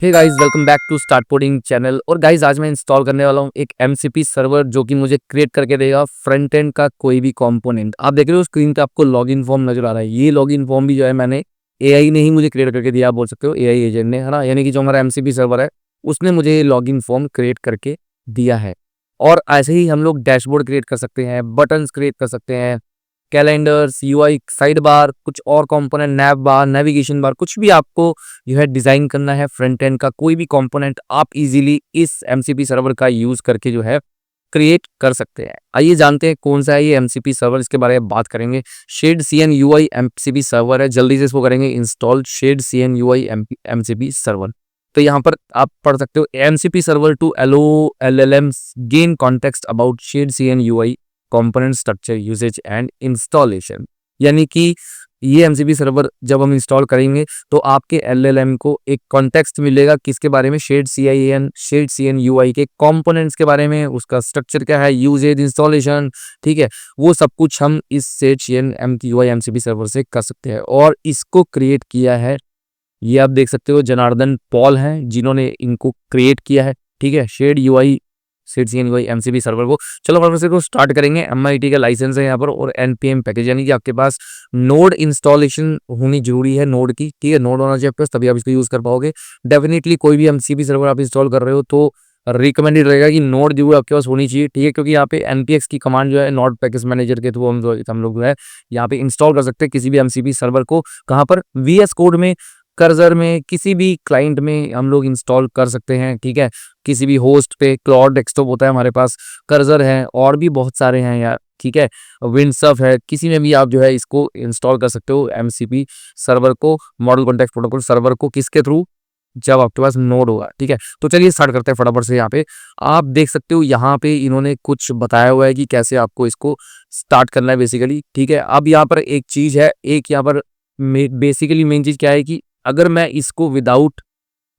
Hey guys, welcome back to start coding channel. और guys, आज मैं इंस्टॉल करने वाला हूँ एक एमसीपी सर्वर जो कि मुझे क्रिएट करके देगा फ्रंट एंड का कोई भी कंपोनेंट। आप देख रहे हो स्क्रीन पे आपको लॉगिन फॉर्म नजर आ रहा है। ये लॉगिन फॉर्म भी जो है मैंने एआई ने ही मुझे क्रिएट करके दिया, आप बोल सकते हो एआई एजेंट ने, है ना। यानी कि जो हमारा एमसीपी सर्वर है उसने मुझे ये लॉगिन फॉर्म क्रिएट करके दिया है। और ऐसे ही हम लोग डैशबोर्ड क्रिएट कर सकते हैं, बटन्स क्रिएट कर सकते हैं, कैलेंडर्स, यूआई साइड बार, कुछ और कंपोनेंट, नैव बार, नेविगेशन बार, कुछ भी आपको जो है डिजाइन करना है फ्रंट एंड का कोई भी कंपोनेंट आप इजीली इस एमसीपी सर्वर का यूज करके जो है क्रिएट कर सकते हैं। आइए जानते हैं कौन सा है ये एमसीपी सर्वर, इसके बारे में बात करेंगे। Shadcn UI MCP server है, जल्दी से इसको करेंगे install, shadcn UI MCP server. तो यहाँ पर आप पढ़ सकते हो MCP server to allow LLMs gain context about shadcn UI component structure usage and installation. यानी कि ये एमसीपी सर्वर जब हम इंस्टॉल करेंगे तो आपके एलएलएम को एक कॉन्टेक्स्ट मिलेगा किसके बारे में, शेड सीएन यूआई के कंपोनेंट्स के बारे में, उसका स्ट्रक्चर क्या है, यूजेज, इंस्टॉलेशन, ठीक है। वो सब कुछ हम इस shadcn UI MCP server से कर सकते हैं। और इसको क्रिएट किया है, ये आप देख सकते हो, जनार्दन पॉल हैं जिन्होंने इनको क्रिएट किया है, ठीक है। Shadcn UI MCP server को चलो फटाफट से को स्टार्ट करेंगे। एमआईटी का लाइसेंस है यहाँ पर और एनपीएम पैकेज, यानी कि आपके पास नोड इंस्टॉलेशन होनी जरूरी है, नोड की, ठीक है। नोड होना चाहिए आपके पास, तभी आप इसको यूज कर पाओगे। डेफिनेटली कोई भी एमसीपी सर्वर आप इंस्टॉल कर रहे हो तो रिकमेंडेड रहेगा कि नोड जरूर आपके पास होनी चाहिए, ठीक है। क्योंकि यहाँ पे एनपीएक्स की कमांड जो है नोड पैकेज मैनेजर के थ्रू हम लोग जो है यहाँ पे इंस्टॉल कर सकते हैं किसी भी एमसीपी सर्वर को। कहाँ पर, वीएस कोड में, कर्सर में, किसी भी क्लाइंट में हम लोग इंस्टॉल कर सकते हैं, ठीक है। किसी भी होस्ट पे, क्लाउड डेस्कटॉप होता है हमारे पास, कर्सर है, और भी बहुत सारे हैं यार, ठीक है। विंडसर्फ है, किसी में भी आप जो है इसको इंस्टॉल कर सकते हो एमसीपी सर्वर को, मॉडल कॉन्टेक्स्ट प्रोटोकॉल सर्वर को, किसके थ्रू, जब आपके पास नोड होगा, ठीक है। तो चलिए स्टार्ट करते हैं फटाफट से। यहाँ पे आप देख सकते हो, यहाँ पे इन्होंने कुछ बताया हुआ है कि कैसे आपको इसको स्टार्ट करना है बेसिकली, ठीक है। अब यहाँ पर एक चीज है, एक यहाँ पर बेसिकली मेन चीज क्या है कि अगर मैं इसको विदाउट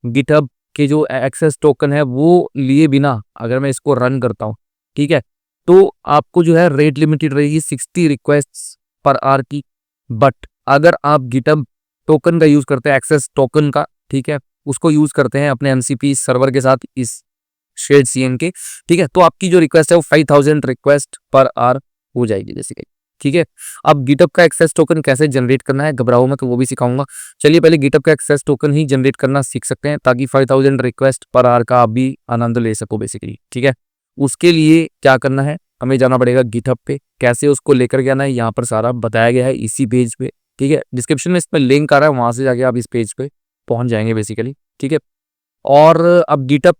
गिटहब के जो एक्सेस टोकन है वो लिए बिना अगर मैं इसको रन करता हूँ, ठीक है, तो आपको जो है रेट लिमिटेड रहेगी 60 रिक्वेस्ट पर आवर की। बट अगर आप गिटहब टोकन का यूज करते हैं, एक्सेस टोकन का, ठीक है, उसको यूज करते हैं अपने एमसीपी सर्वर के साथ इस शेड सीएन के, ठीक है, तो आपकी जो रिक्वेस्ट है वो 5000 रिक्वेस्ट पर आवर हो जाएगी बेसिकली, ठीक है। अब गिटहब का एक्सेस टोकन कैसे जनरेट करना है, घबराओ मत, वो भी सिखाऊंगा। चलिए पहले गिटहब का एक्सेस टोकन ही जनरेट करना सीख सकते हैं ताकि 5000 रिक्वेस्ट पर आवर का आप भी आनंद ले सको बेसिकली, ठीक है। उसके लिए क्या करना है, हमें जाना पड़ेगा गिटहब पे। कैसे उसको लेकर के आना है यहाँ पर सारा बताया गया है इसी पेज पे, ठीक है। डिस्क्रिप्शन में इस पर लिंक आ रहा है, वहां से जाके आप इस पेज पे पहुंच जाएंगे बेसिकली, ठीक है। और अब गिटहब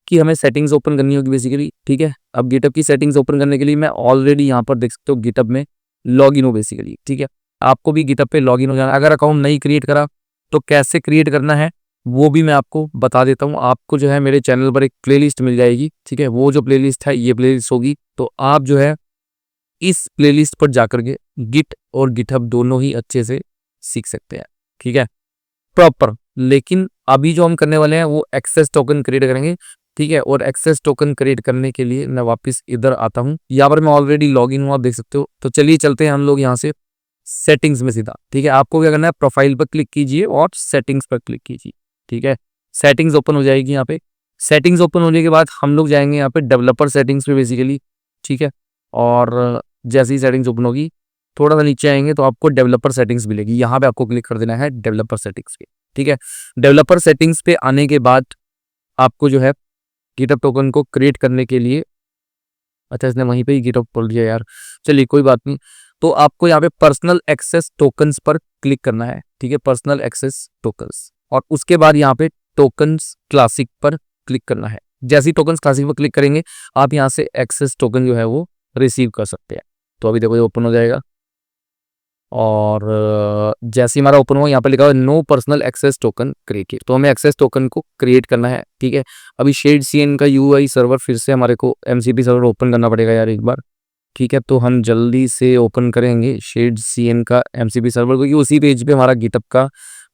की हमें सेटिंग्स ओपन करनी होगी बेसिकली, ठीक है। अब गिटहब की सेटिंग्स ओपन करने के लिए मैं ऑलरेडी यहाँ पर देख सकते हो गिटहब में लॉगिन हो बेसिकली, ठीक है। आपको भी गिटहब पे लॉगिन हो जाना। अगर अकाउंट नहीं क्रिएट करा तो कैसे क्रिएट करना है वो भी मैं आपको बता देता हूँ। आपको जो है मेरे चैनल पर एक प्लेलिस्ट मिल जाएगी, ठीक है। वो जो प्लेलिस्ट है ये प्लेलिस्ट होगी, तो आप जो है इस प्लेलिस्ट पर जाकर के गिट और गिटहब दोनों ही अच्छे से सीख सकते हैं, ठीक है, प्रॉपर। लेकिन अभी जो हम करने वाले हैं वो एक्सेस टोकन क्रिएट करेंगे, ठीक है। और एक्सेस टोकन क्रिएट करने के लिए मैं वापस इधर आता हूँ, यहाँ पर मैं ऑलरेडी लॉग इन हूँ, आप देख सकते हो। तो चलिए चलते हैं हम लोग यहाँ से सेटिंग्स में सीधा, ठीक है। आपको क्या करना है, प्रोफाइल पर क्लिक कीजिए और सेटिंग्स पर क्लिक कीजिए, ठीक है। सेटिंग्स ओपन हो जाएगी यहाँ पे। सेटिंग्स ओपन होने के बाद हम लोग जाएंगे यहाँ पे डेवलपर सेटिंग्स पे बेसिकली, ठीक है। और जैसे ही सेटिंग्स ओपन होगी थोड़ा सा नीचे आएंगे तो आपको डेवलपर सेटिंग्स मिलेगी, यहाँ पे आपको क्लिक कर देना है डेवलपर सेटिंग्स पे, ठीक है। डेवलपर सेटिंग्स पे आने के बाद आपको जो है गिटहब टोकन को क्रिएट करने के लिए, अच्छा इसने वहीं पे ही गिटहब खोल दिया यार, चलिए कोई बात नहीं। तो आपको यहाँ पे पर्सनल एक्सेस टोकन्स पर क्लिक करना है, ठीक है, पर्सनल एक्सेस टोकन्स। और उसके बाद यहाँ पे टोकन्स क्लासिक पर क्लिक करना है। जैसे ही टोकन्स क्लासिक पर क्लिक करेंगे आप यहाँ से एक्सेस टोकन जो है वो रिसीव कर सकते हैं। तो अभी देखो ये ओपन हो जाएगा और जैसे ही हमारा ओपन हुआ यहाँ पे लिखा हुआ no personal access token created, तो हमें एक्सेस टोकन को क्रिएट करना है, ठीक है। अभी शेड सीएन का यूआई सर्वर फिर से हमारे को एमसीपी सर्वर ओपन करना पड़ेगा यार एक बार, ठीक है। तो हम जल्दी से ओपन करेंगे शेड सीएन का एमसीपी सर्वर, क्योंकि उसी पेज पे हमारा गिटहब का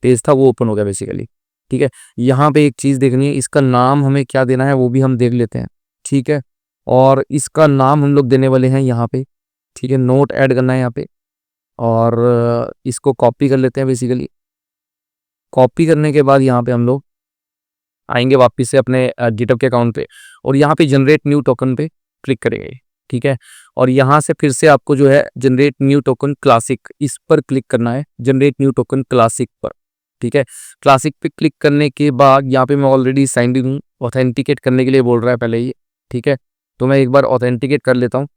पेज था वो ओपन हो गया बेसिकली, ठीक है। यहाँ पे एक चीज देखनी है, इसका नाम हमें क्या देना है वो भी हम देख लेते हैं, ठीक है। और इसका नाम हम लोग देने वाले हैं यहाँ पे, ठीक है, नोट ऐड करना है यहाँ पे। और इसको कॉपी कर लेते हैं बेसिकली। कॉपी करने के बाद यहाँ पे हम लोग आएंगे वापस से अपने गिटहब के अकाउंट पे और यहाँ पे जनरेट न्यू टोकन पे क्लिक करेंगे, ठीक है। और यहाँ से फिर से आपको जो है जनरेट न्यू टोकन क्लासिक इस पर क्लिक करना है, जनरेट न्यू टोकन क्लासिक पर, ठीक है। क्लासिक पे क्लिक करने के बाद यहाँ पे मैं ऑलरेडी साइंड इन हूँ, ऑथेंटिकेट करने के लिए बोल रहा है पहले ही, ठीक है। तो मैं एक बार ऑथेंटिकेट कर लेता हूँ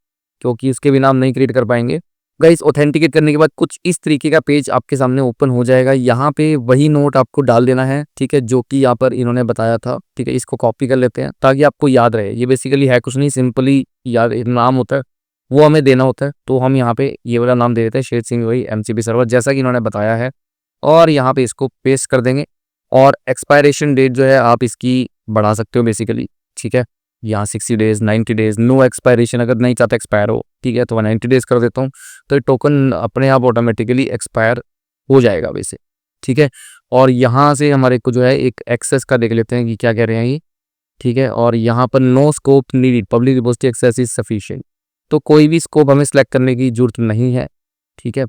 क्योंकि उसके बिना हम नहीं क्रिएट कर पाएंगे। गाइस ऑथेंटिकेट करने के बाद कुछ इस तरीके का पेज आपके सामने ओपन हो जाएगा। यहाँ पे वही नोट आपको डाल देना है, ठीक है, जो कि यहाँ पर इन्होंने बताया था, ठीक है। इसको कॉपी कर लेते हैं ताकि आपको याद रहे। ये बेसिकली है कुछ नहीं, सिंपली याद नाम होता है वो हमें देना होता है। तो हम यहाँ पे ये वाला नाम दे देते हैं, शेर सिंह वही MCP सर्वर जैसा कि इन्होंने बताया है, और यहाँ पे इसको पेस्ट कर देंगे। और एक्सपायरेशन डेट जो है आप इसकी बढ़ा सकते हो बेसिकली, ठीक है। यहाँ 60 डेज, 90 डेज, नो एक्सपायरेशन, अगर नहीं चाहते एक्सपायर हो, ठीक है, तो मैं 90 डेज कर देता हूँ। तो ये टोकन अपने आप ऑटोमेटिकली एक्सपायर हो जाएगा वैसे, ठीक है। और यहाँ से हमारे को जो है एक एक्सेस का देख लेते हैं कि क्या कह रहे हैं ये, ठीक है। और यहाँ पर no scope needed, public repository access is sufficient, तो कोई भी स्कोप हमें सेलेक्ट करने की जरूरत नहीं है, ठीक है।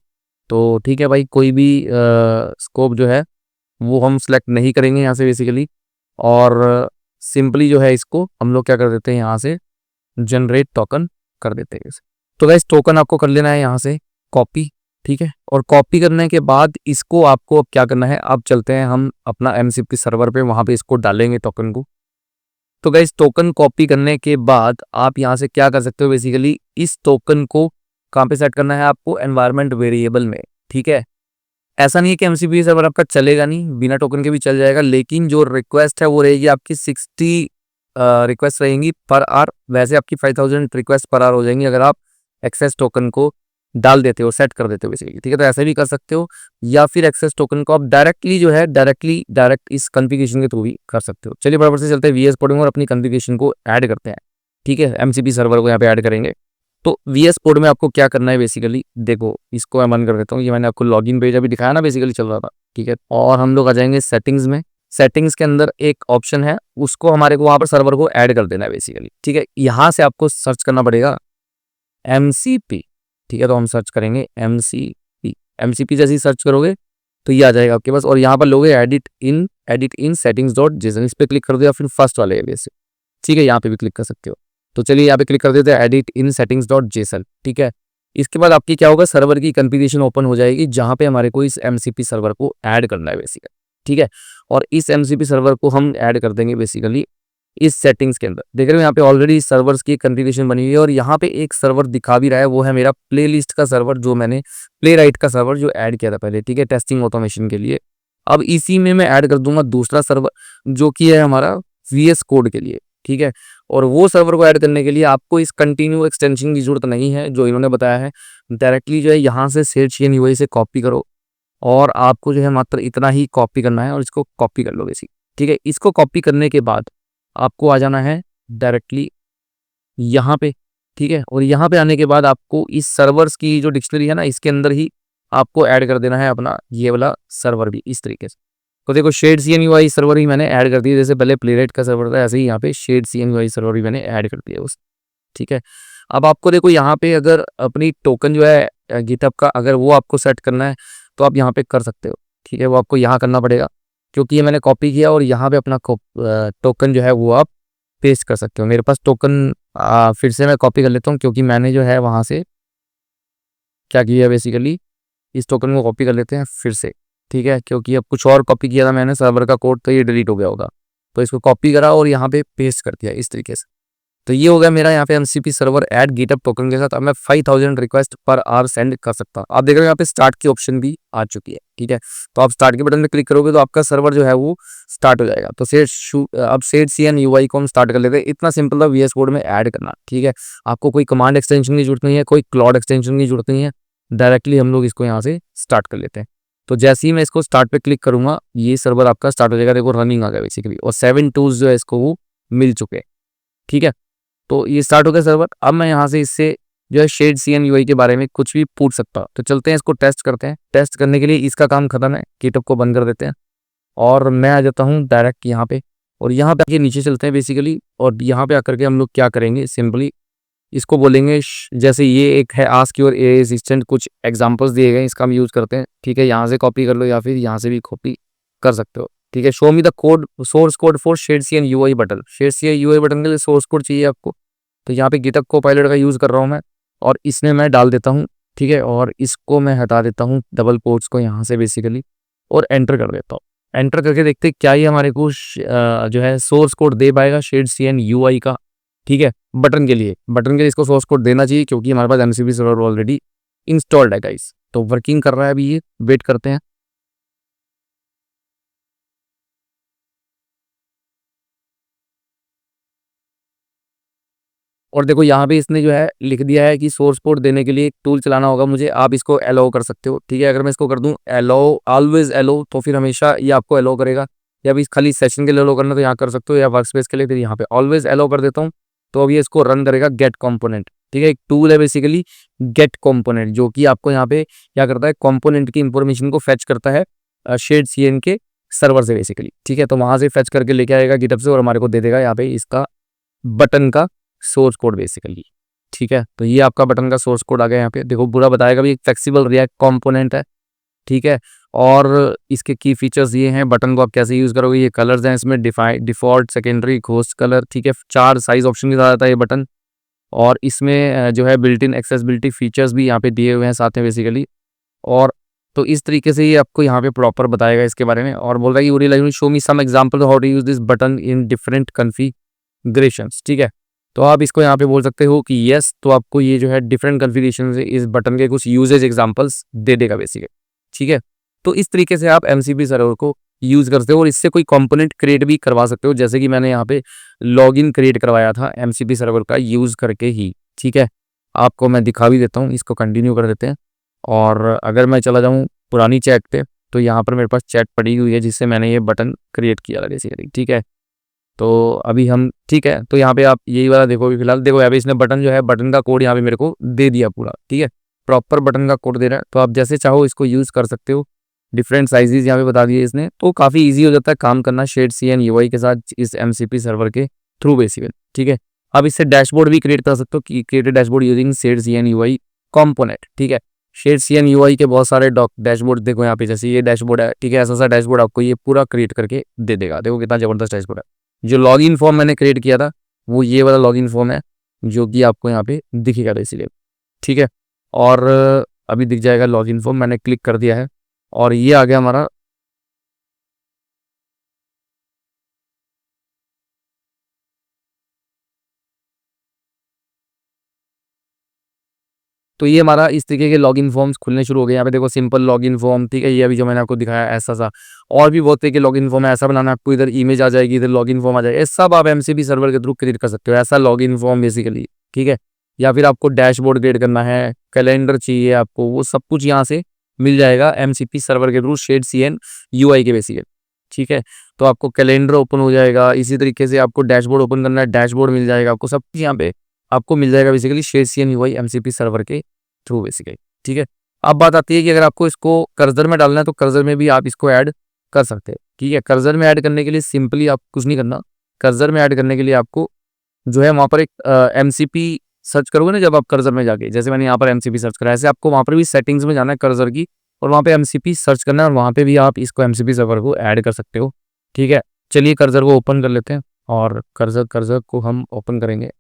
तो ठीक है भाई, कोई भी स्कोप जो है वो हम सेलेक्ट नहीं करेंगे यहाँ से बेसिकली। और सिंपली जो है इसको हम लोग क्या कर देते हैं, यहाँ से जनरेट टोकन कर देते हैं इसे। तो गाइस टोकन आपको कर लेना है यहाँ से कॉपी, ठीक है। और कॉपी करने के बाद इसको आपको अब क्या करना है, अब चलते हैं हम अपना MCP सर्वर पे, वहाँ पे इसको डालेंगे टोकन को। तो गाइस टोकन कॉपी करने के बाद आप यहाँ से क्या कर सकते हो, बेसिकली इस टोकन को कहाँ पे सेट करना है आपको, एनवायरनमेंट वेरिएबल में, ठीक है। ऐसा नहीं है कि MCP सर्वर आपका चलेगा नहीं, बिना टोकन के भी चल जाएगा, लेकिन जो रिक्वेस्ट है वो रहेगी आपकी 60 रिक्वेस्ट रहेंगी पर आवर। वैसे आपकी 5000 रिक्वेस्ट पर आवर हो जाएंगी अगर आप एक्सेस टोकन को डाल देते हो, सेट कर देते हो बेसिकली, ठीक है। तो ऐसे भी कर सकते हो, या फिर एक्सेस टोकन को आप डायरेक्टली जो है डायरेक्ट इस कॉन्फ़िगरेशन के थ्रू भी कर सकते हो। चलिए बराबर से चलते हैं VS कोडिंग और अपनी कॉन्फ़िगरेशन को ऐड करते हैं, ठीक है। MCP सर्वर को यहाँ पे ऐड करेंगे। तो VS कोड में आपको क्या करना है बेसिकली, देखो इसको मैं बंद कर देता हूँ, ये मैंने आपको लॉगिन पेज अभी दिखाया ना बेसिकली चल रहा था, ठीक है। और हम लोग आ जाएंगे सेटिंग्स में। सेटिंग्स के अंदर एक ऑप्शन है, उसको हमारे को वहां पर सर्वर को ऐड कर देना है बेसिकली, ठीक है। यहाँ से आपको सर्च करना पड़ेगा MCP, ठीक है। तो हम सर्च करेंगे MCP जैसे ही सर्च करोगे तो ये आ जाएगा आपके पास, और यहाँ पर लोगे एडिट इन settings.json, इस पर क्लिक कर दो, या फिर फर्स्ट वाले एरिया से, ठीक है, यहाँ पे भी क्लिक कर सकते हो। तो चलिए यहाँ पे क्लिक कर देते हैं एडिट इन settings.json, ठीक है। इसके बाद आपकी क्या होगा, सर्वर की कॉन्फ़िगरेशन ओपन हो जाएगी जहाँ पे हमारे को इस MCP सर्वर को ऐड करना है बेसिकली, ठीक है। और इस MCP सर्वर को हम ऐड कर देंगे बेसिकली इस सेटिंग्स के अंदर। देख रहे हो यहाँ पे ऑलरेडी सर्वर्स की कॉन्फ़िगरेशन बनी हुई है, और यहाँ पे एक सर्वर दिखा भी रहा है, वो है मेरा प्लेलिस्ट का सर्वर, जो मैंने प्लेराइट का सर्वर जो ऐड किया था पहले, ठीक है, टेस्टिंग ऑटोमेशन के लिए। अब इसी में मैं ऐड कर दूंगा दूसरा सर्वर जो कि है हमारा VS कोड के लिए, ठीक है। और वो सर्वर को ऐड करने के लिए आपको इस कंटिन्यू एक्सटेंशन की जरूरत नहीं है जो इन्होंने बताया है। डायरेक्टली जो है यहाँ से सेट UI से कॉपी करो, और आपको जो है मात्र इतना ही कॉपी करना है, और इसको कॉपी कर लो बेसिक, ठीक है। इसको कॉपी करने के बाद आपको आ जाना है डायरेक्टली यहाँ पे, ठीक है। और यहाँ पे आने के बाद आपको इस सर्वर्स की जो डिक्शनरी है ना, इसके अंदर ही आपको ऐड कर देना है अपना ये वाला सर्वर भी इस तरीके से। तो देखो शेड CNUI सर्वर ही मैंने ऐड कर दिया, जैसे पहले प्लेराइट का सर्वर था ऐसे ही यहाँ पे शेड CNUI सर्वर भी मैंने ऐड कर दिया उस, ठीक है। अब आपको देखो यहाँ पे अगर अपनी टोकन जो है गिटहब का अगर वो आपको सेट करना है तो आप यहाँ पे कर सकते हो, ठीक है। वो आपको यहाँ करना पड़ेगा क्योंकि ये मैंने कॉपी किया, और यहाँ पे अपना टोकन जो है वो आप पेस्ट कर सकते हो। मेरे पास टोकन फिर से मैं कॉपी कर लेता हूँ क्योंकि मैंने जो है वहाँ से क्या किया बेसिकली, इस टोकन को कॉपी कर लेते हैं फिर से, ठीक है। क्योंकि अब कुछ और कॉपी किया था मैंने सर्वर का कोड, तो ये डिलीट हो गया होगा, तो इसको कॉपी करा और यहाँ पे पेस्ट कर दिया इस तरीके से। तो ये हो गया मेरा यहाँ पे MCP server add GitHub token के साथ। अब मैं 5000 रिक्वेस्ट पर आवर सेंड कर सकता हूँ। आप देख रहे हो यहाँ पे स्टार्ट की ऑप्शन भी आ चुकी है, ठीक है। तो आप स्टार्ट के बटन पे क्लिक करोगे तो आपका सर्वर जो है वो स्टार्ट हो जाएगा। तो अब सेट CNUI को हम स्टार्ट कर लेते हैं। इतना सिंपल था VS कोड में ऐड करना, ठीक है। आपको कोई कमांड एक्सटेंशन की जरूरत नहीं है, कोई क्लाउड एक्सटेंशन की जरूरत नहीं है, डायरेक्टली हम लोग इसको यहाँ से स्टार्ट कर लेते हैं। तो जैसे ही मैं इसको स्टार्ट पे क्लिक करूंगा ये सर्वर आपका स्टार्ट हो जाएगा। देखो रनिंग आ गया बेसिकली, और 7 टूल्स जो है इसको वो मिल चुके हैं, ठीक है। तो ये स्टार्ट हो गया सर्वर। अब मैं यहाँ से इससे जो है शेड CNUI के बारे में कुछ भी पूछ सकता हूँ। तो चलते हैं इसको टेस्ट करते हैं। टेस्ट करने के लिए इसका काम खत्म है, गिटहब को बंद कर देते हैं, और मैं आ जाता हूँ डायरेक्ट यहाँ पे, और यहाँ पे आके नीचे चलते हैं बेसिकली। और यहाँ पे आकर के हम लोग क्या करेंगे, सिंपली इसको बोलेंगे जैसे ये एक है आस्क योर AI असिस्टेंट, कुछ एग्जांपल्स दिए गए इसका हम यूज़ करते हैं, ठीक है। यहाँ से कॉपी कर लो या फिर यहाँ से भी कॉपी कर सकते हो, ठीक है। Show me the code, source code for shadcn UI button. Shadcn UI button के लिए सोर्स कोड चाहिए आपको, तो यहाँ पे गिटहब कोपायलट का यूज़ कर रहा हूँ मैं, और इसमें मैं डाल देता हूँ, ठीक है। और इसको मैं हटा देता हूँ डबल कोट्स को यहाँ से बेसिकली, और एंटर कर देता हूँ। एंटर करके देखते हैं क्या ये हमारे को जो है सोर्स कोड दे पाएगा शेडसीएन यूआई का, ठीक है। बटन के लिए इसको सोर्स कोड देना चाहिए, क्योंकि हमारे पास एमसीपी सर्वर ऑलरेडी इंस्टॉल्ड है गाइस। तो वर्किंग कर रहा है अभी ये, वेट करते हैं। और देखो यहाँ पे इसने जो है लिख दिया है कि सोर्स कोड देने के लिए एक टूल चलाना होगा मुझे, आप इसको अलाउ कर सकते हो, ठीक है। अगर मैं इसको कर दूं अलाउ, ऑलवेज अलाउ, तो फिर हमेशा ये आपको अलाउ करेगा। या भी खाली सेशन के लिए अलाउ करना तो यहाँ कर सकते हो, या वर्क स्पेस के लिए फिर यहाँ पे ऑलवेज अलाउ कर देता हूँ। तो अब ये इसको रन करेगा गेट कॉम्पोनेंट, ठीक है। एक टूल है बेसिकली गेट कॉम्पोनेंट, जो कि आपको यहाँ पे क्या करता है, कॉम्पोनेंट की इंफॉर्मेशन को फैच करता है शेडसीएन के सर्वर से बेसिकली, ठीक है। तो वहां से फैच करके लेके आएगा गिटहब से, और हमारे को दे देगा यहाँ पे इसका बटन का सोर्स कोड बेसिकली, ठीक है। तो ये आपका बटन का सोर्स कोड आ गया। यहाँ पे देखो पूरा बताएगा भी, एक फ्लेक्सिबल रिएक्ट कंपोनेंट है, ठीक है। और इसके की फीचर्स ये हैं, बटन को आप कैसे यूज करोगे, ये कलर्स हैं इसमें, डिफॉल्ट, सेकेंडरी, घोस्ट कलर, ठीक है। 4 साइज ऑप्शन के साथ आता है ये बटन। और इसमें जो है बिल्ट इन एक्सेसिबिलिटी फीचर्स भी यहाँ पे दिए हुए हैं साथ में बेसिकली। और तो इस तरीके से ये आपको यहाँ पे प्रॉपर बताएगा इसके बारे में, और बोल रहा है कि would you like to show me some example how to use this button in different configurations, ठीक है। तो आप इसको यहाँ पे बोल सकते हो कि यस, तो आपको ये जो है डिफरेंट कॉन्फ़िगरेशन से इस बटन के कुछ यूजेज एग्जांपल्स दे देगा बेसिकली, ठीक है। तो इस तरीके से आप एमसीपी सर्वर को यूज करते हो, और इससे कोई कंपोनेंट क्रिएट भी करवा सकते हो, जैसे कि मैंने यहाँ पे लॉगिन क्रिएट करवाया था एमसीपी सर्वर का यूज करके ही, ठीक है। आपको मैं दिखा भी देता हूँ, इसको कंटिन्यू कर देते हैं। और अगर मैं चला जाऊँ पुरानी चैट पे, तो यहाँ पर मेरे पास चैट पड़ी हुई है जिससे मैंने ये बटन क्रिएट किया था बेसिकली, ठीक है। तो अभी हम, ठीक है, तो यहाँ पे आप यही वाला देखो, अभी फिलहाल देखो यहाँ पे इसने बटन जो है, बटन का कोड यहाँ पे मेरे को दे दिया पूरा, ठीक है। प्रॉपर बटन का कोड दे रहा है, तो आप जैसे चाहो इसको यूज़ कर सकते हो। डिफरेंट साइजेस यहाँ पे बता दिए इसने, तो काफ़ी ईजी हो जाता है काम करना शेडसीएन यूआई के साथ इस एमसीपी सर्वर के थ्रू बेसिकली, ठीक है। अब इससे डैशबोर्ड भी क्रिएट कर सकते हो, कि created dashboard using shadcn UI component, ठीक है। शेडसीएन यूआई के बहुत सारे डैशबोर्ड देखो यहाँ पे, जैसे ये डैशबोर्ड है, ठीक है। ऐसा सा डैशबोर्ड आपको ये पूरा क्रिएट करके दे देगा। देखो कितना जबरदस्त डैशबोर्ड है। जो लॉगिन फॉर्म मैंने क्रिएट किया था, वो ये वाला लॉगिन फॉर्म है, जो कि आपको यहाँ पे दिखेगा इसीलिए, ठीक है। और अभी दिख जाएगा लॉगिन फॉर्म, मैंने क्लिक कर दिया है, और ये आ गया हमारा। तो ये हमारा इस तरीके के लॉगिन फॉर्म्स खुलने शुरू हो गए। यहाँ पे देखो सिंपल लॉगिन फॉर्म, ठीक है। ये अभी जो मैंने आपको दिखाया ऐसा सा, और भी बहुत तरीके के लॉगिन फॉर्म है। ऐसा बनाना आपको, इधर इमेज आ जाएगी, इधर लॉगिन फॉर्म आ जाएगा, ये सब आप एमसीपी सर्वर के थ्रू क्रिएट कर सकते हो, ऐसा लॉगिन फॉर्म बेसिकली, ठीक है। या फिर आपको डैशबोर्ड क्रिएट करना है, कैलेंडर चाहिए आपको, वो सब कुछ यहाँ से मिल जाएगा एमसीपी सर्वर के थ्रू शेडसीएन यूआई के बेसिकली, ठीक है। तो आपको कैलेंडर ओपन हो जाएगा, इसी तरीके से आपको डैशबोर्ड ओपन करना है, डैशबोर्ड मिल जाएगा आपको, सब कुछ यहाँ पे आपको मिल जाएगा बेसिकली शेडसीएन यूआई एमसीपी सर्वर के थ्रू बेसिकली, ठीक है। अब बात आती है कि अगर आपको इसको कर्सर में डालना है, तो कर्सर में भी आप इसको ऐड कर सकते हैं, ठीक है। कर्सर में ऐड करने के लिए सिंपली आप कुछ नहीं करना। कर्सर में ऐड करने के लिए आपको जो है वहाँ पर एक एमसीपी सर्च करोगे ना, जब आप कर्सर में जाके, जैसे मैंने यहाँ पर एमसीपी सर्च करा, ऐसे आपको वहाँ पर भी सेटिंग्स में जाना है कर्सर की, और वहाँ पे एमसीपी सर्च करना है, और वहाँ पे भी आप इसको एमसीपी सर्वर को ऐड कर सकते हो, ठीक है। चलिए कर्सर को ओपन कर लेते हैं, और कर्सर को हम ओपन करेंगे।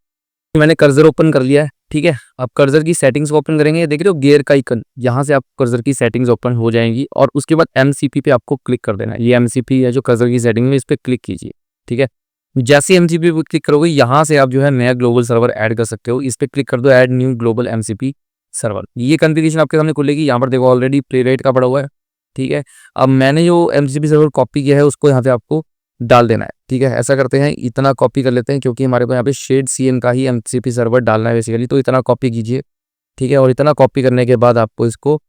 मैंने कर्सर ओपन कर लिया है, ठीक है। आप कर्सर की सेटिंग्स को ओपन करेंगे, देख रहे हो गियर का आइकन, यहाँ से आप कर्सर की सेटिंग्स ओपन हो जाएंगी, और उसके बाद एमसीपी पे आपको क्लिक कर देना है। ये एमसीपी है जो कर्सर की सेटिंग में, इस पर क्लिक कीजिए, ठीक है। जैसे एमसीपी पे क्लिक करोगे, यहाँ से आप जो है नया ग्लोबल सर्वर ऐड कर सकते हो। इस पर क्लिक कर दो, add new global MCP server, ये कॉन्फ़िगरेशन आपके सामने खुलेगी। यहाँ पर देखो ऑलरेडी प्ले रेट का पड़ा हुआ है, ठीक है। अब मैंने जो एमसीपी सर्वर कॉपी किया है, उसको यहाँ पे आपको डाल देना है, ठीक है। ऐसा करते हैं, इतना कॉपी कर लेते हैं, क्योंकि हमारे को यहाँ पे शेडसीएन का ही एमसीपी सर्वर डालना है बेसिकली। तो इतना कॉपी कीजिए, ठीक है। और इतना कॉपी करने के बाद आपको इसको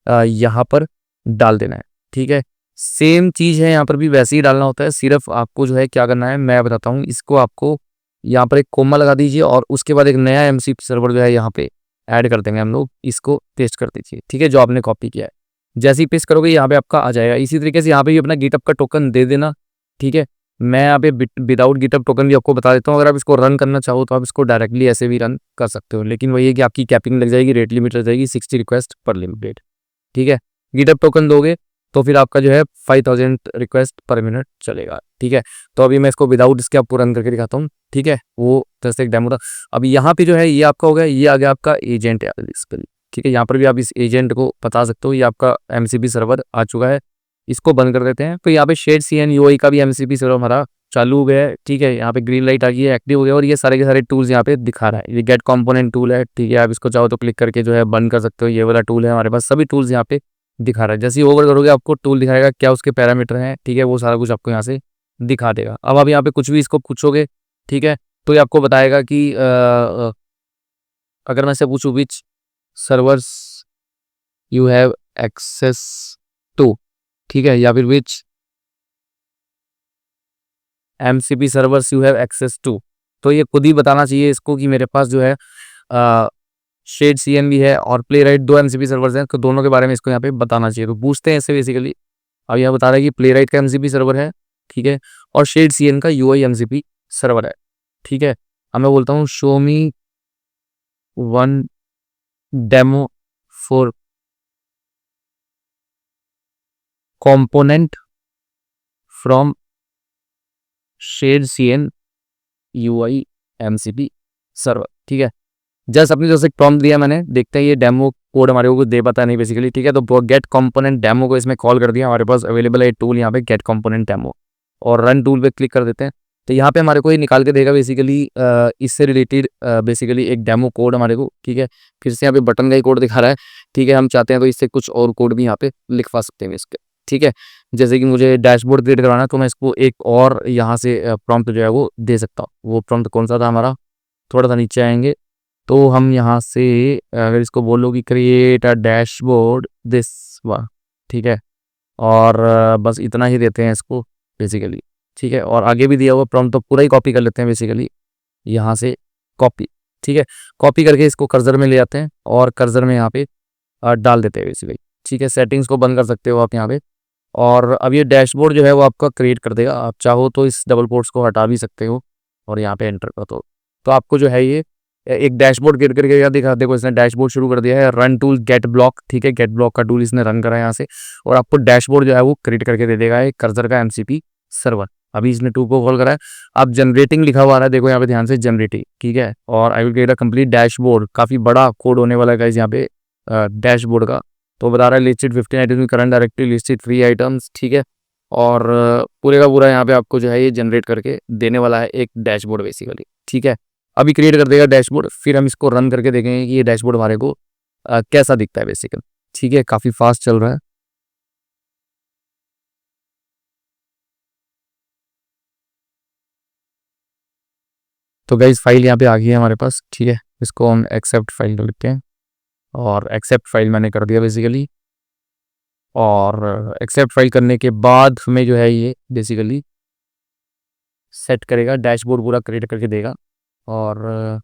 यहाँ पर डाल देना है, ठीक है। सेम चीज़ है यहाँ पर भी, वैसे ही डालना होता है। सिर्फ आपको जो है क्या करना है, मैं बताता हूँ। इसको आपको यहाँ पर एक कोमा लगा दीजिए, और उसके बाद एक नया एमसीपी सर्वर जो है यहाँ पे ऐड कर देंगे हम लोग। इसको पेस्ट कर दीजिए, ठीक है, जो आपने कॉपी किया है। जैसे ही पेस्ट करोगे, यहाँ पे आपका आ जाएगा। इसी तरीके से यहाँ पे भी अपना गिटहब का टोकन दे देना, ठीक है। मैं यहाँ पे विदाउट गिटहब टोकन भी आपको बता देता हूँ। अगर आप इसको रन करना चाहो, तो आप इसको डायरेक्टली ऐसे भी रन कर सकते हो, लेकिन वही है कि आपकी कैपिंग लग जाएगी, रेट लिमिट लग जाएगी 60 रिक्वेस्ट पर लिमिट, ठीक है। गिटहब टोकन दोगे, तो फिर आपका जो है 5000 रिक्वेस्ट पर मिनट चलेगा। ठीक है, तो अभी मैं इसको विदाउट इसके आपको रन करके दिखाता हूँ। ठीक है, वो जैसे एक डेमो था। अभी यहाँ पे जो है ये आपका हो गया, ये आ गया आपका एजेंट है इस पर। ठीक है, यहाँ पर भी आप इस एजेंट को बता सकते हो, ये आपका एमसीपी सर्वर आ चुका है। इसको बंद कर देते हैं। तो यहाँ पे शेड CN UI का भी एमसीपी सर्वर हमारा चालू हो गया है। ठीक है, यहाँ पे ग्रीन लाइट आ गई है, एक्टिव हो गया, और ये सारे के सारे टूल्स यहाँ पे दिखा रहा है। ये गेट कंपोनेंट टूल है। ठीक है, आप इसको चाहो तो क्लिक करके जो है बंद कर सकते हो। ये वाला टूल है हमारे पास, सभी टूल्स यहाँ पे दिखा रहा है। जैसे ही ओवर करोगे आपको टूल दिखाएगा क्या उसके पैरामीटर हैं। ठीक है, वो सारा कुछ आपको यहाँ से दिखा देगा। अब आप यहाँ पे कुछ भी इसको पूछोगे, ठीक है, तो ये आपको बताएगा कि अगर मैं से पूछूं which servers you have access to, ठीक है, या फिर which MCP servers you have access to, तो ये खुद ही बताना चाहिए इसको कि मेरे पास जो है शेड CN भी है और प्ले राइट, 2 MCP सर्वर्स हैं, तो दोनों के बारे में इसको यहाँ पे बताना चाहिए। तो पूछते हैं इससे बेसिकली। अब यहाँ बता रहा है कि प्ले राइट का MCP सर्वर है, ठीक है, और शेड CN का UI MCP सर्वर है। ठीक है, अब मैं बोलता हूँ show me one demo for component from shadcn CN UI MCP server. ठीक है, जस्ट अपनी तरफ से प्रॉम्प्ट दिया मैंने, देखते हैं ये डेमो कोड हमारे को दे पाता नहीं बेसिकली। ठीक है, तो गेट कंपोनेंट डेमो को इसमें कॉल कर दिया। हमारे पास अवेलेबल है टूल यहाँ पे गेट कंपोनेंट डेमो, और रन टूल पे क्लिक कर देते हैं। तो यहाँ पे हमारे को ये निकाल के देगा बेसिकली इससे रिलेटेड बेसिकली एक डेमो कोड हमारे को। ठीक है, फिर से यहाँ पे बटन का ही कोड दिखा रहा है। ठीक है, हम चाहते हैं तो इससे कुछ और कोड भी यहाँ पे लिखवा सकते हैं इसके। ठीक है, जैसे कि मुझे डैशबोर्ड क्रिएट करवाना है तो मैं इसको एक और यहाँ से प्रॉम्प्ट जो है वो दे सकता हूँ। वो प्रॉम्प्ट कौन सा था हमारा, थोड़ा सा नीचे आएंगे तो हम यहाँ से अगर इसको बोलो कि create a dashboard this one, ठीक है, और बस इतना ही देते हैं इसको बेसिकली। ठीक है, और आगे भी दिया हुआ प्रॉम्प्ट तो पूरा ही कॉपी कर लेते हैं बेसिकली यहाँ से कॉपी। ठीक है, कॉपी करके इसको कर्सर में ले आते हैं और कर्सर में यहाँ पे डाल देते हैं बेसिकली। ठीक है, सेटिंग्स को बंद कर सकते हो आप यहाँ पे, और अब ये डैशबोर्ड जो है वो आपका क्रिएट कर देगा। आप चाहो तो इस डबल कोट्स को हटा भी सकते हो और यहाँ पे एंटर कर दो, तो आपको जो है ये एक डैशबोर्ड क्रिएट करके क्या दिखा, देखो इसने डैशबोर्ड शुरू कर दिया है। रन टूल गेट ब्लॉक, ठीक है, गेट ब्लॉक का टूल इसने रन करा है यहाँ से, और आपको डैशबोर्ड जो है वो क्रिएट करके दे देगा एक कर्सर का MCP सर्वर। अभी इसने टू को कॉल करा है। अब जनरेटिंग लिखा हुआ आ रहा है, देखो यहाँ पे ध्यान से जनरेटिंग। ठीक है, और I will create a complete dashboard, काफी बड़ा कोड होने वाला है गाइस यहाँ पे डैशबोर्ड का। तो बता रहा है listed 15 items current directly listed 3 items. ठीक है, और पूरे का पूरा यहाँ पे आपको जो है ये जनरेट करके देने वाला है एक डैशबोर्ड बेसिकली। ठीक है, अभी क्रिएट कर देगा डैशबोर्ड, फिर हम इसको रन करके देखेंगे कि ये डैशबोर्ड हमारे को कैसा दिखता है बेसिकली। ठीक है, काफी फास्ट चल रहा है। तो गाइस फाइल यहाँ पे आ गई है हमारे पास। ठीक है, इसको हम एक्सेप्ट फाइल कर लेते हैं, और एक्सेप्ट फाइल मैंने कर दिया बेसिकली। और एक्सेप्ट फाइल करने के बाद हमें जो है ये बेसिकली सेट करेगा, डैशबोर्ड पूरा क्रिएट करके देगा। और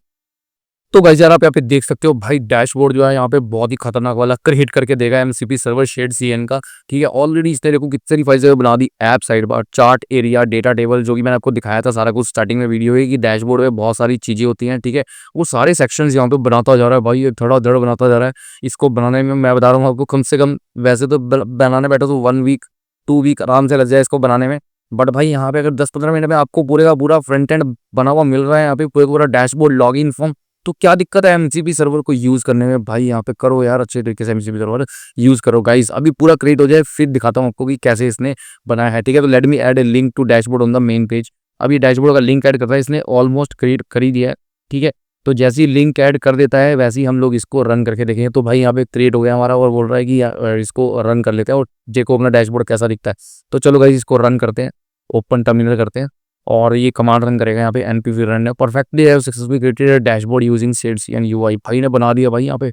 तो गाइस यार आप यहाँ पे देख सकते हो भाई, डैशबोर्ड जो है यहाँ पे बहुत ही खतरनाक वाला क्रिएट करके देगा MCP सर्वर शेड CN का। ठीक है, ऑलरेडी इसने देखो कितनी सारी फाइल्स बना दी, app sidebar, chart area, data table, जो कि मैंने आपको दिखाया था सारा कुछ स्टार्टिंग में वीडियो है कि डैशबोर्ड में बहुत सारी चीजें होती हैं। ठीक है, वो सारे सेक्शंस यहाँ पे बनाता जा रहा है भाई, ये धड़ाधड़ बनाता जा रहा है। इसको बनाने में मैं बता रहा हूँ आपको कम से कम, वैसे तो बनाने बैठो तो 1 वीक 2 वीक आराम से लग जाए इसको बनाने में, बट भाई यहाँ पे अगर 10-15 मिनट में आपको पूरे का पूरा फ्रंट एंड बना हुआ मिल रहा है, यहाँ पे पूरा डैशबोर्ड लॉगिन फॉर्म, तो क्या दिक्कत है MCP सर्वर को यूज करने में। भाई यहाँ पे करो यार, अच्छे तरीके से MCP सर्वर यूज करो गाइस। अभी पूरा क्रिएट हो जाए फिर दिखाता हूँ आपको कि कैसे इसने बनाया है। ठीक है, तो let me add a link to dashboard on the main page. अब ये डैशबोर्ड का लिंक ऐड कर रहा है इसने, ऑलमोस्ट क्रिएट कर ही दिया है। ठीक है, तो जैसे ही लिंक ऐड कर देता है वैसे ही हम लोग इसको रन करके देखेंगे। तो भाई यहाँ पे क्रिएट हो गया हमारा, और बोल रहा है कि इसको रन कर लेते हैं और देखो अपना डैशबोर्ड कैसा दिखता है। तो चलो गाइस इसको रन करते हैं, ओपन टर्मिनल करते हैं, और ये कमांड रन करेगा यहाँ पे NPV रन है परफेक्टली है successfully created dashboard using shadcn CN UI। भाई ने बना दिया भाई यहाँ पे।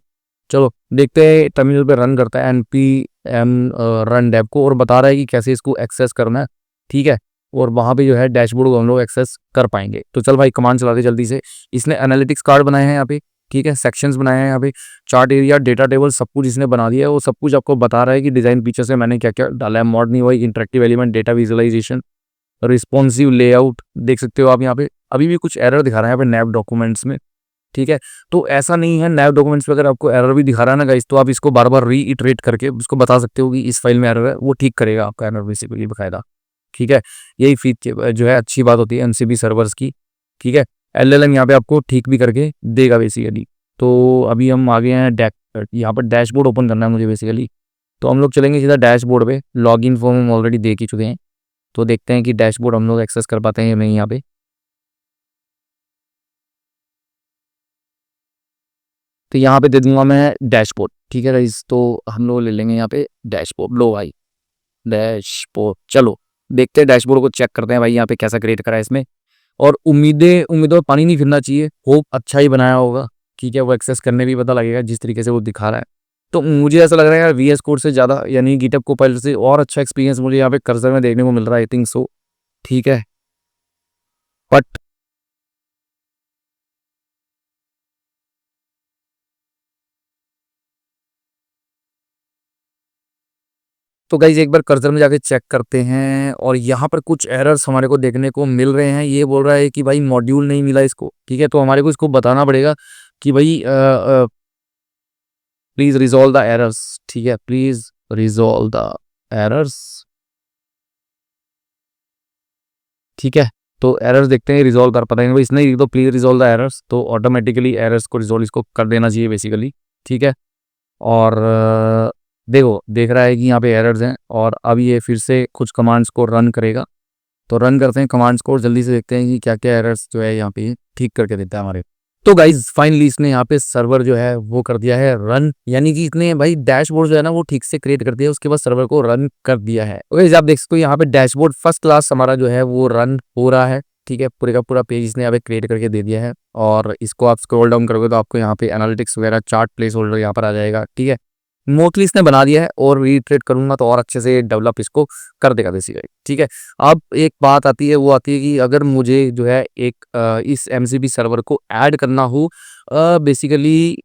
चलो देखते हैं, टर्मिनल पे रन करता है npm रन डेव को, और बता रहा है कि कैसे इसको एक्सेस करना है। ठीक है, और वहाँ पे जो है डैशबोर्ड को हम लोग एक्सेस कर पाएंगे। तो चल भाई कमांड चलाते जल्दी से। इसने एनालिटिक्स कार्ड बनाए हैं यहाँ पे, ठीक है, सेक्शंस बनाए हैं यहाँ पे, चार्ट एरिया, डेटा टेबल, सब कुछ इसने बना दिया है। वो सब कुछ आपको बता रहा है कि डिजाइन फीचर से मैंने क्या क्या डाला है, modern UI, interactive element, data visualization, responsive layout. देख सकते हो आप यहाँ पे अभी भी कुछ एरर दिखा रहा है यहाँ पे नैप डॉक्यूमेंट्स में। ठीक है। तो ऐसा नहीं है, नए डॉक्यूमेंट्स पे अगर आपको एरर भी दिखा रहा है ना गाइस, तो आप इसको बार बार रीइटरेट करके उसको बता सकते हो कि इस फाइल में एरर है, वो ठीक करेगा आपका एरर बेसिकली बकायदा। ठीक है, यही फीचर जो है अच्छी बात होती है एमसीबी सर्वर्स की। ठीक है, एलएलएम यहाँ पे आपको ठीक भी करके देगा बेसिकली। तो अभी हम आ गए हैं यहाँ पर डैशबोर्ड ओपन करना है मुझे बेसिकली। तो हम लोग चलेंगे सीधा डैशबोर्ड पे। लॉगिन फॉर्म हम ऑलरेडी देख ही चुके हैं, तो देखते हैं कि डैशबोर्ड हम लोग एक्सेस कर पाते हैं या नहीं यहाँ पे। तो यहाँ पे दे दूंगा मैं डैशबोर्ड। ठीक है गाइस, तो हम लोग ले लेंगे यहाँ पे डैशबोर्ड। लो भाई, डैशबोर्ड, चलो देखते हैं डैशबोर्ड को, चेक करते हैं भाई यहाँ पे कैसा क्रिएट करा है इसमें। और उम्मीदों में पानी नहीं फिरना चाहिए, होप अच्छा ही बनाया होगा। ठीक है, वो एक्सेस करने भी पता लगेगा जिस तरीके से वो दिखा रहा है। तो मुझे ऐसा लग रहा है यार वीएस कोड से ज़्यादा यानी गिटहब कोपाइलट से और अच्छा एक्सपीरियंस मुझे यहाँ पे कर्सर में देखने को मिल रहा है, आई थिंक सो। ठीक है, बट तो गाइज एक बार कर्सर में जाके चेक करते हैं, और यहाँ पर कुछ एरर्स हमारे को देखने को मिल रहे हैं। ये बोल रहा है कि भाई मॉड्यूल नहीं मिला इसको। ठीक है, तो हमारे को इसको बताना पड़ेगा कि भाई प्लीज रिजॉल्व द एरर्स। ठीक है, प्लीज रिजॉल्व द एरर्स। ठीक है, तो एरर्स देखते हैं रिजॉल्व कर पाएंगे भाई, इसने लिख दो प्लीज रिजॉल्व द एरर्स, तो ऑटोमेटिकली एरर्स को रिजॉल्व इसको कर देना चाहिए बेसिकली। ठीक है, और देखो देख रहा है कि यहाँ पे एरर्स हैं, और अब ये फिर से कुछ कमांड्स को रन करेगा। तो रन करते हैं कमांड्स को और जल्दी से देखते हैं कि क्या क्या एरर्स जो है यहाँ पे ठीक करके देता है हमारे। तो गाइज फाइनली इसने यहाँ पे सर्वर जो है वो कर दिया है रन, यानी कि इसने भाई डैशबोर्ड जो है ना वो ठीक से क्रिएट कर दिया, उसके बाद सर्वर को रन कर दिया है। ओके, आप देख सकते हो यहाँ पे डैशबोर्ड फर्स्ट क्लास हमारा जो है वो रन हो रहा है। ठीक है, पूरे का पूरा पेज इसने यहाँ पे क्रिएट करके दे दिया है, और इसको आप स्क्रॉल डाउन करोगे तो आपको यहाँ पे एनालिटिक्स वगैरह चार्ट प्लेस होल्डर यहाँ पर आ जाएगा। ठीक है, मोस्टली इसने बना दिया है, और रीट्रेट करूंगा तो और अच्छे से डेवलप इसको कर देगा बेसिकली। ठीक है, अब एक बात आती है, वो आती है कि अगर मुझे जो है एक इस एमसीबी सर्वर को ऐड करना हो बेसिकली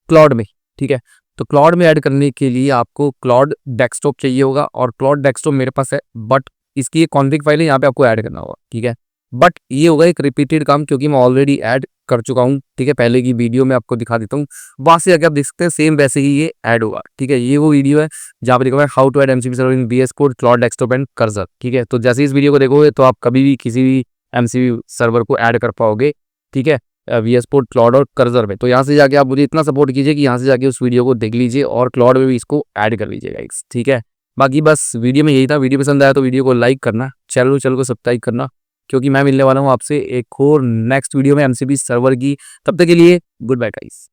क्लाउड में। ठीक है, तो क्लाउड में ऐड करने के लिए आपको क्लाउड डेस्कटॉप चाहिए होगा, और क्लाउड डेस्कटॉप मेरे पास है, बट इसकी एक कॉन्फ़िग फाइल है, यहाँ पे आपको ऐड करना होगा। ठीक है, बट ये होगा एक रिपीटेड काम, क्योंकि मैं ऑलरेडी ऐड कर चुका हूँ। ठीक है, पहले की वीडियो में आपको दिखा देता हूँ, वहां से अगर आप देख सकते हैं सेम वैसे ही ये ऐड होगा। ठीक है, ये वो वीडियो है जहाँ पर लिखा हुआ है how to add MCP server in VS code Claude desktop and Cursor. ठीक है, तो जैसे इस वीडियो को देखोगे तो आप कभी भी किसी भी एमसीबी सर्वर को ऐड कर पाओगे। ठीक है, VS कोड क्लाउड और कर्सर में। तो यहाँ से जाके आप मुझे इतना सपोर्ट कीजिए कि यहाँ से जाके उस वीडियो को देख लीजिए, और क्लाउड में भी इसको ऐड कर लीजिएगा गाइस। ठीक है, बाकी बस वीडियो में यही था। वीडियो पसंद आया तो वीडियो को लाइक करना, चैनल को सब्सक्राइब करना, क्योंकि मैं मिलने वाला हूँ आपसे एक और नेक्स्ट वीडियो में एमसीबी सर्वर की। तब तक के लिए गुड बाय गाइस।